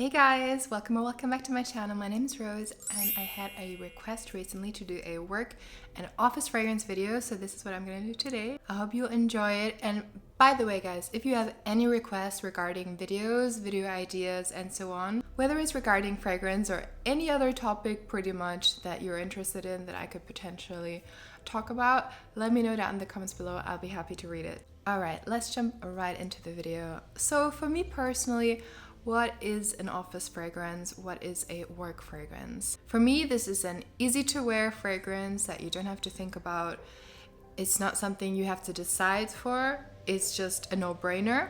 Hey guys, welcome or welcome back to my channel. My name is Rose and I had a request recently to do a work and office fragrance video, so this is what I'm gonna do today. I hope you'll enjoy it. And by the way guys, if you have any requests regarding videos, video ideas and so on, whether it's regarding fragrance or any other topic pretty much that you're interested in that I could potentially talk about, let me know down in the comments below. I'll be happy to read it. Alright, let's jump right into the video. So for me personally, what is an office fragrance? What is a work fragrance? For me, this is an easy to wear fragrance that you don't have to think about. It's not something you have to decide for. It's just a no-brainer.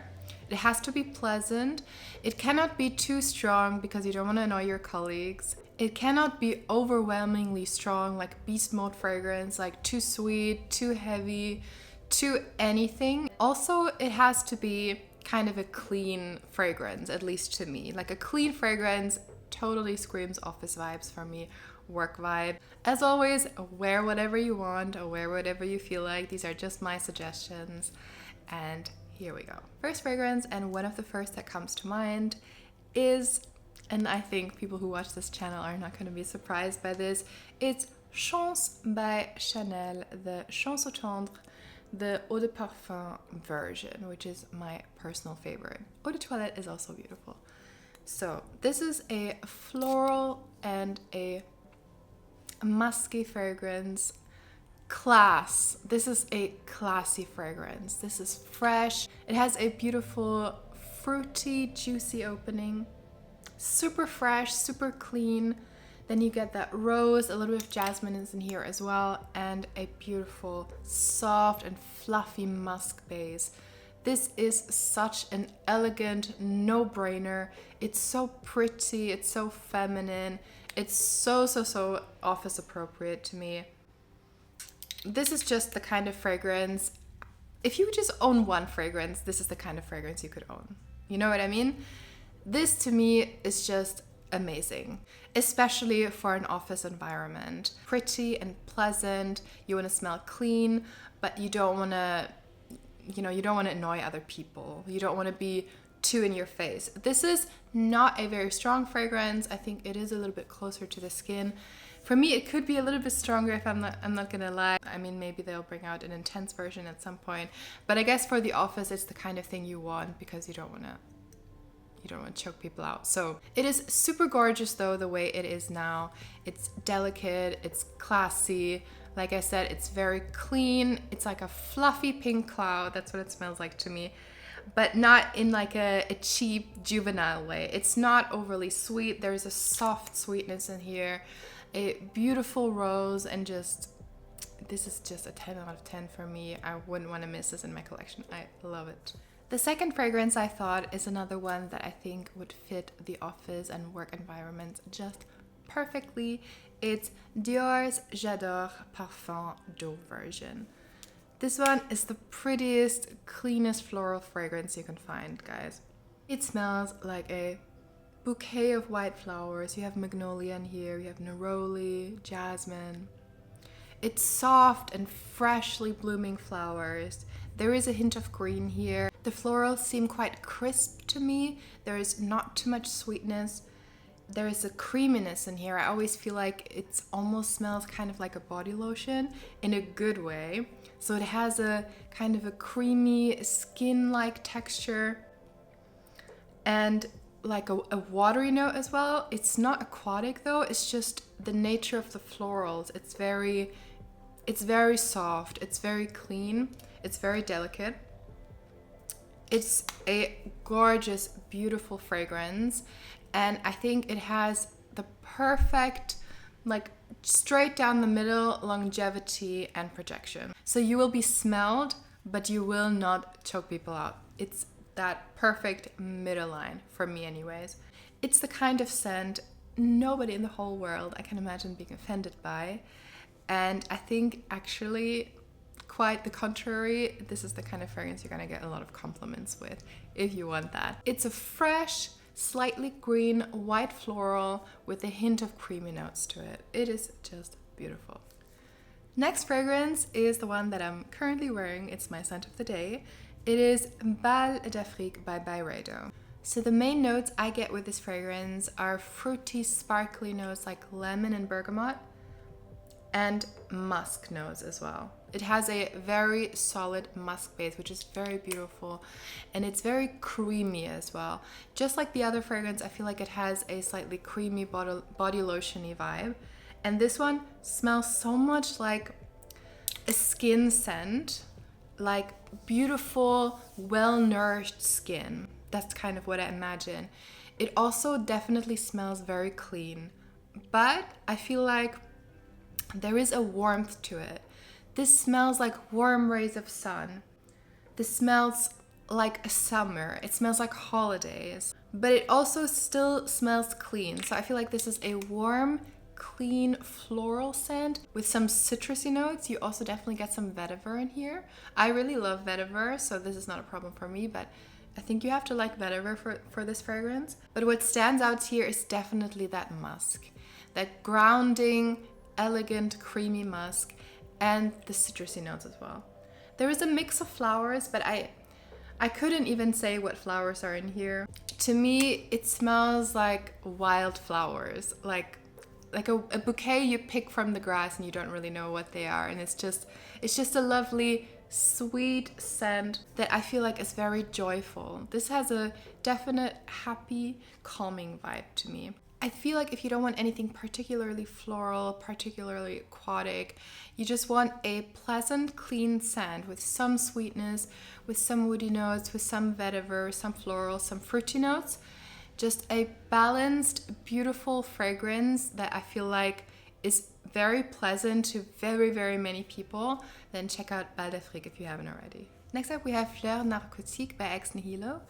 It has to be pleasant. It cannot be too strong because you don't want to annoy your colleagues. It cannot be overwhelmingly strong, like beast mode fragrance, like too sweet, too heavy, too anything. Also, it has to be kind of a clean fragrance, at least to me. Like a clean fragrance totally screams office vibes for me, work vibe. As always, wear whatever you want or wear whatever you feel like. These are just my suggestions. And here we go. First fragrance, and one of the first that comes to mind is, and I think people who watch this channel are not going to be surprised by this, it's Chance by Chanel, the Chance au Tendre, the Eau de Parfum version, which is my personal favorite. Eau de Toilette is also beautiful. So this is a floral and a musky fragrance. Class. This is a classy fragrance. This is fresh. It has a beautiful fruity, juicy opening. Super fresh, super clean. Then you get that rose, a little bit of jasmine is in here as well, and a beautiful, soft and fluffy musk base. This is such an elegant no-brainer. It's so pretty, it's so feminine, it's so office appropriate to me. This is just the kind of fragrance, if you just own one fragrance, this is the kind of fragrance you could own. You know what I mean? This to me is just amazing, especially for an office environment. Pretty and pleasant. You want to smell clean, but you don't want to, you don't want to annoy other people. You don't want to be too in your face. This is not a very strong fragrance. I think it is a little bit closer to the skin. For me, it could be a little bit stronger if I'm not gonna lie. I mean, maybe they'll bring out an intense version at some point, but I guess for the office, it's the kind of thing you want because you don't want to choke people out. So it is super gorgeous though, the way it is now. It's delicate, it's classy. Like I said, it's very clean. It's like a fluffy pink cloud. That's what it smells like to me, but not in like a cheap juvenile way. It's not overly sweet. There's a soft sweetness in here, a beautiful rose, and just, this is just a 10 out of 10 for me. I wouldn't want to miss this in my collection. I love it. The second fragrance I thought is another one that I think would fit the office and work environment just perfectly. It's Dior's J'adore Parfum d'Eau version. This one is the prettiest, cleanest floral fragrance you can find, guys. It smells like a bouquet of white flowers. You have magnolia in here, you have neroli, jasmine. It's soft and freshly blooming flowers. There is a hint of green here. The florals seem quite crisp to me. There is not too much sweetness. There is a creaminess in here. I always feel like it almost smells kind of like a body lotion in a good way. So it has a kind of a creamy skin-like texture and like a watery note as well. It's not aquatic though. It's just the nature of the florals. It's very soft. It's very clean. It's very delicate. It's a gorgeous, beautiful fragrance. And I think it has the perfect, like straight down the middle longevity and projection. So you will be smelled, but you will not choke people out. It's that perfect middle line for me anyways. It's the kind of scent nobody in the whole world I can imagine being offended by. And I think actually quite the contrary, this is the kind of fragrance you're gonna get a lot of compliments with if you want that. It's a fresh, slightly green, white floral with a hint of creamy notes to it. It is just beautiful. Next fragrance is the one that I'm currently wearing. It's my scent of the day. It is Bal d'Afrique by Byredo. So the main notes I get with this fragrance are fruity, sparkly notes like lemon and bergamot, and musk notes as well. It has a very solid musk base, which is very beautiful, and it's very creamy as well. Just like the other fragrance, I feel like it has a slightly creamy body lotion-y vibe, and this one smells so much like a skin scent, like beautiful, well-nourished skin. That's kind of what I imagine. It also definitely smells very clean, but I feel like there is a warmth to it. This smells like warm rays of sun. This smells like a summer. It smells like holidays, but it also still smells clean. So I feel like this is a warm, clean floral scent with some citrusy notes. You also definitely get some vetiver in here. I really love vetiver, so this is not a problem for me, but I think you have to like vetiver for this fragrance. But what stands out here is definitely that musk, that grounding, elegant, creamy musk, and the citrusy notes as well. There is a mix of flowers, but I couldn't even say what flowers are in here. To me, it smells like wild flowers, like a bouquet you pick from the grass and you don't really know what they are, and it's just a lovely, sweet scent that I feel like is very joyful. This has a definite happy, calming vibe to me. I feel like if you don't want anything particularly floral, particularly aquatic, you just want a pleasant, clean scent with some sweetness, with some woody notes, with some vetiver, some floral, some fruity notes. Just a balanced, beautiful fragrance that I feel like is very pleasant to very, very many people. Then check out Bal d'Afrique if you haven't already. Next up, we have Fleur Narcotique by Ex Nihilo.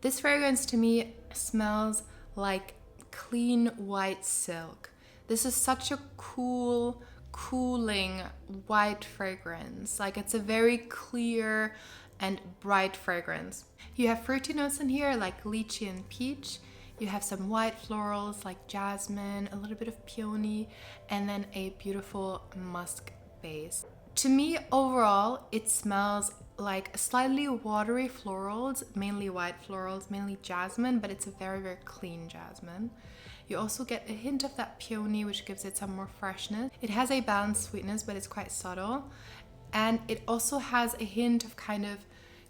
This fragrance to me smells like clean white silk. This is such a cool, cooling white fragrance. Like, it's a very clear and bright fragrance. You have fruity notes in here like lychee and peach. You have some white florals like jasmine, a little bit of peony, and then a beautiful musk base. To me, overall, it smells like slightly watery florals, mainly white florals, mainly jasmine, but it's a very, very clean jasmine. You also get a hint of that peony, which gives it some more freshness. It has a balanced sweetness, but it's quite subtle. And it also has a hint of kind of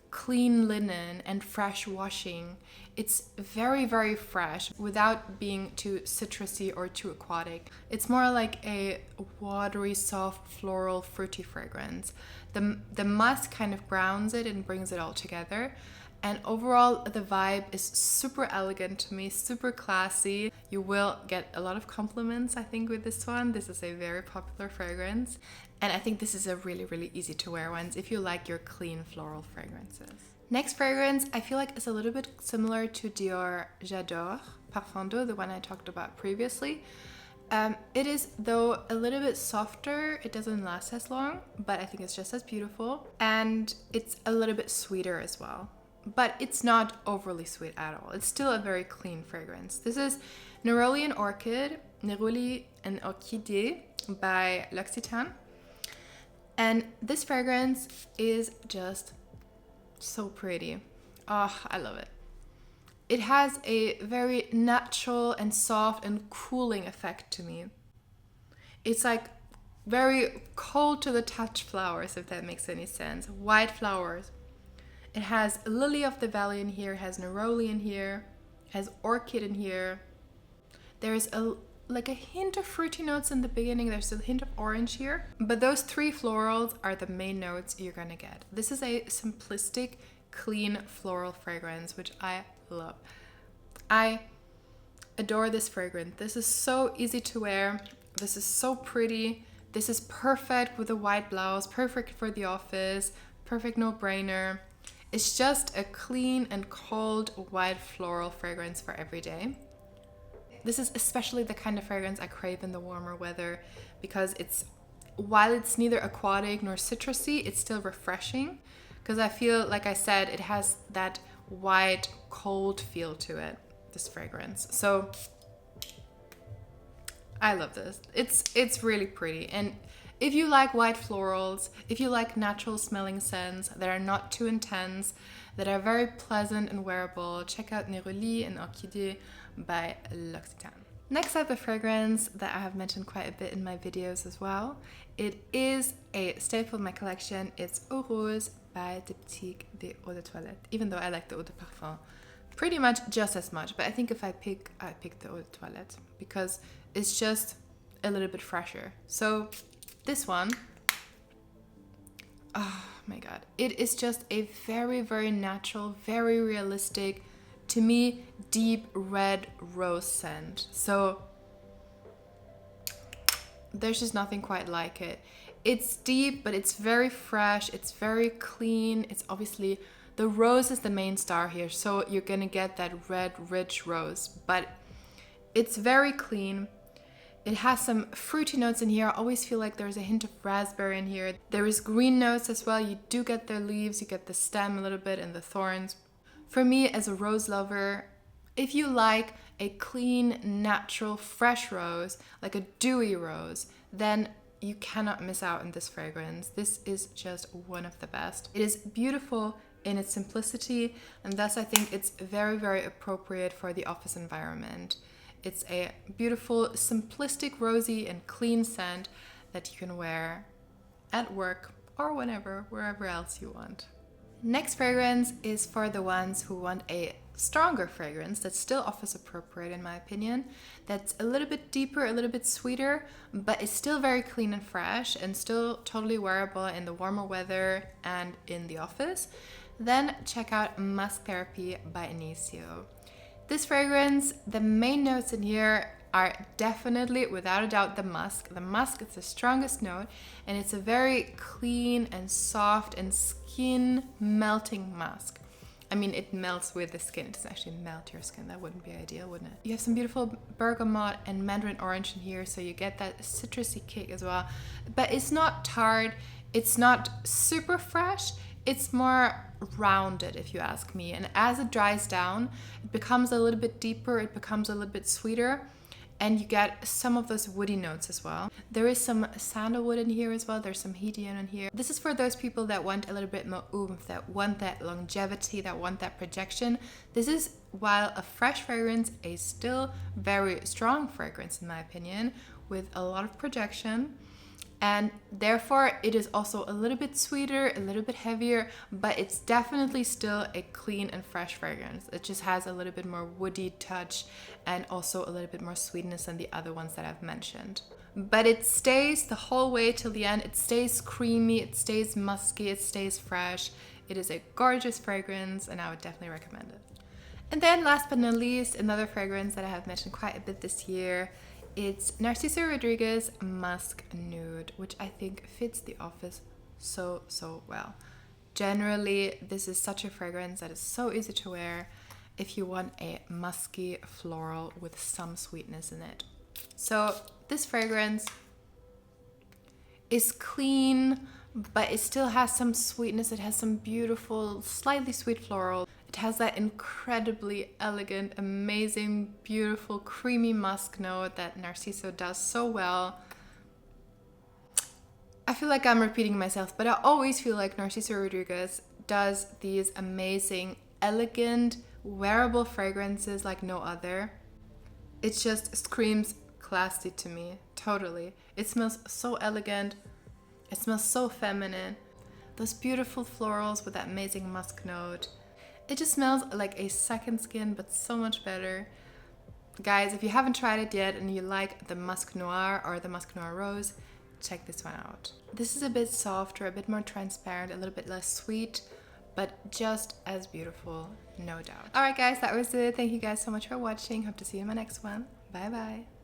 clean linen and fresh washing. It's very, very fresh without being too citrusy or too aquatic. It's more like a watery, soft, floral, fruity fragrance. The musk kind of grounds it and brings it all together. And overall, the vibe is super elegant to me, super classy. You will get a lot of compliments, I think, with this one. This is a very popular fragrance. And I think this is a really, really easy to wear one if you like your clean floral fragrances. Next fragrance, I feel like is a little bit similar to Dior J'adore Parfum d'Eau, the one I talked about previously. It is, though, a little bit softer. It doesn't last as long, but I think it's just as beautiful. And it's a little bit sweeter as well. But it's not overly sweet at all. It's still a very clean fragrance. This is Neroli and Orchid, Neroli and Orchidée by L'Occitane. And this fragrance is just so pretty. Oh, I love it. It has a very natural and soft and cooling effect to me. It's like very cold to the touch flowers, if that makes any sense. White flowers. It has Lily of the Valley in here, has Neroli in here, has Orchid in here. There's a hint of fruity notes in the beginning. There's a hint of orange here. But those three florals are the main notes you're gonna get. This is a simplistic, clean floral fragrance, which I love. I adore this fragrance. This is so easy to wear. This is so pretty. This is perfect with a white blouse, perfect for the office, perfect no-brainer. It's just a clean and cold white floral fragrance for every day. This is especially the kind of fragrance I crave in the warmer weather because while it's neither aquatic nor citrusy, it's still refreshing because I feel, like I said, it has that white, cold feel to it, this fragrance. So I love this. It's really pretty, and if you like white florals, if you like natural smelling scents that are not too intense, that are very pleasant and wearable, check out Neroli and Orchidée by L'Occitane. Next up, a fragrance that I have mentioned quite a bit in my videos as well. It is a staple of my collection. It's Eau Rose by Diptyque de Eau de Toilette, even though I like the Eau de Parfum pretty much just as much. But I think if I pick the Eau de Toilette because it's just a little bit fresher. So this one, oh my god, it is just a very, very natural, very realistic, to me, deep red rose scent. So there's just nothing quite like it. It's deep, but it's very fresh, it's very clean. It's obviously, the rose is the main star here, so you're gonna get that red, rich rose, but it's very clean. It has some fruity notes in here. I always feel like there's a hint of raspberry in here. There is green notes as well. You do get the leaves, you get the stem a little bit and the thorns. For me, as a rose lover, if you like a clean, natural, fresh rose, like a dewy rose, then you cannot miss out on this fragrance. This is just one of the best. It is beautiful in its simplicity, and thus I think it's very, very appropriate for the office environment. It's a beautiful, simplistic, rosy, and clean scent that you can wear at work or wherever else you want. Next fragrance is for the ones who want a stronger fragrance that's still office appropriate in my opinion, that's a little bit deeper, a little bit sweeter, but it's still very clean and fresh and still totally wearable in the warmer weather and in the office. Then check out Musk Therapy by Initio. This fragrance, the main notes in here are definitely, without a doubt, the musk. The musk is the strongest note, and it's a very clean and soft and skin melting musk. I mean, it melts with the skin. It doesn't actually melt your skin. That wouldn't be ideal, wouldn't it? You have some beautiful bergamot and mandarin orange in here, so you get that citrusy kick as well. But it's not tart. It's not super fresh. It's more rounded, if you ask me. And as it dries down, it becomes a little bit deeper. It becomes a little bit sweeter. And you get some of those woody notes as well. There is some sandalwood in here as well. There's some hedione in here. This is for those people that want a little bit more oomph, that want that longevity, that want that projection. This is, while a fresh fragrance, a still very strong fragrance in my opinion, with a lot of projection. And therefore it is also a little bit sweeter, a little bit heavier, but it's definitely still a clean and fresh fragrance. It just has a little bit more woody touch and also a little bit more sweetness than the other ones that I've mentioned. But it stays the whole way till the end. It stays creamy, it stays musky, it stays fresh. It is a gorgeous fragrance and I would definitely recommend it. And then last but not least, another fragrance that I have mentioned quite a bit this year. It's Narciso Rodriguez Musk Nude, which I think fits the office so well. Generally, this is such a fragrance that is so easy to wear if you want a musky floral with some sweetness in it. So this fragrance is clean, but it still has some sweetness. It has some beautiful, slightly sweet floral. It has that incredibly elegant, amazing, beautiful, creamy musk note that Narciso does so well. I feel like I'm repeating myself, but I always feel like Narciso Rodriguez does these amazing, elegant, wearable fragrances like no other. It just screams classy to me, totally. It smells so elegant. It smells so feminine. Those beautiful florals with that amazing musk note. It just smells like a second skin, but so much better. Guys, if you haven't tried it yet and you like the Musk Noir or the Musk Noir Rose, check this one out. This is a bit softer, a bit more transparent, a little bit less sweet, but just as beautiful, no doubt. Alright guys, that was it. Thank you guys so much for watching. Hope to see you in my next one. Bye bye.